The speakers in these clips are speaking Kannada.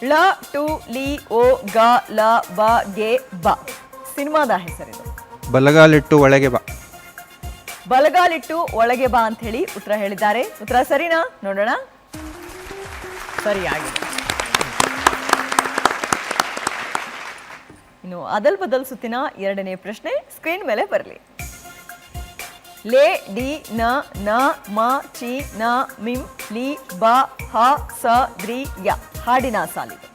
ಳ ಟು ಲಿ ಓ ಗ ಲ ಬ ಗೆ ಬ ಸಿನಿಮಾದ ಹೆಸರಿದು. ಬಲಗಾಲಿಟ್ಟು ಒಳಗೆ ಬಾ. ಬಲಗಾಲಿಟ್ಟು ಒಳಗೆ ಬಾ ಅಂತ ಹೇಳಿ ಉತ್ತರ ಹೇಳಿದ್ದಾರೆ. ಉತ್ತರ ಸರಿನಾ? ನೋಡೋಣ. ಸರಿಯಾಗಿದೆ. ಇನ್ನು ಅದಲ್ ಬದಲ್ ಸುತ್ತಿನ ಎರಡನೇ ಪ್ರಶ್ನೆ ಸ್ಕ್ರೀನ್ ಮೇಲೆ ಬರಲಿ. ಲೇ ಡಿ ನ ನ ಮ ಚಿ ನ ಮಿಂ ಲಿ ಬ ಹ ಸ ದ್ರಿ ಯ ಹಾಡಿನ ಸಾಲಿದೆ.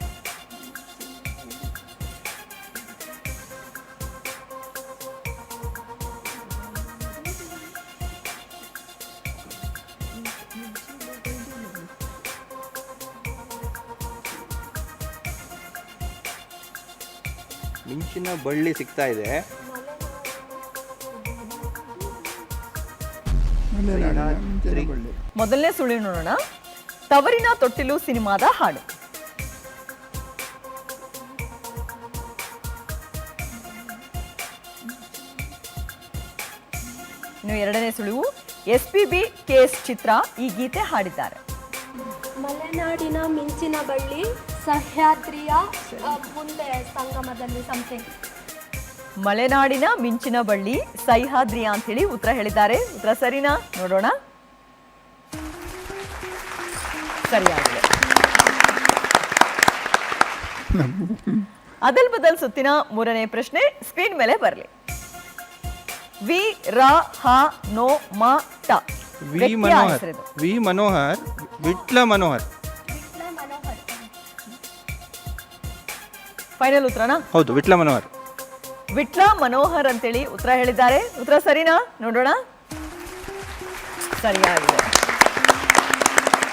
ಮಿಂಚಿನ ಬಳ್ಳಿ ಸಿಗ್ತಾ ಇದೆ. ಮೊದಲನೇ ಸುಳಿ ನೋಡೋಣ. ತವರಿನ ತೊಟ್ಟಿಲು ಸಿನಿಮಾದ ಹಾಡು. ಇನ್ನು ಎರಡನೇ ಸುಳಿವು SPB KS ಚಿತ್ರ ಈ ಗೀತೆ ಹಾಡಿದ್ದಾರೆ. ಮಲೆನಾಡಿನ ಮಿಂಚಿನ ಬಳ್ಳಿ ಸಹ್ಯಾದ್ರಿಯ ಮುಂದೆ ಸಂಗಮದಲ್ಲಿ ಸಂಥಿಂಗ್. ಮಲೆನಾಡಿನ ಮಿಂಚಿನ ಬಳ್ಳಿ ಸಹ್ಯಾದ್ರಿಯ ಅಂತ ಹೇಳಿ ಉತ್ತರ ಹೇಳಿದ್ದಾರೆ. ಉತ್ತರ ಸರಿನಾ? ನೋಡೋಣ. ಸರಿಯಾಗಿದೆ. ಅದಲ್ ಬದಲ್ ಸುತ್ತಿನ ಮೂರನೇ ಪ್ರಶ್ನೆ ಸ್ಕ್ರೀನ್ ಮೇಲೆ ಬರಲಿ. ವಿ ರ ಹ ನೋ ಮ ಟ ವಿ ಮನೋಹರ್ ವಿಟ್ಲ ಮನೋಹರ್. ಫೈನಲ್ ಉತ್ತರನಾ? ಹೌದು, ವಿಟ್ಲ ಮನೋಹರ್. ವಿಟ್ಲ ಮನೋಹರ್ ಅಂತೇಳಿ ಉತ್ತರ ಹೇಳಿದ್ದಾರೆ. ಉತ್ತರ ಸರಿನಾ? ನೋಡೋಣ. ಸರಿಯಾಗಿದೆ.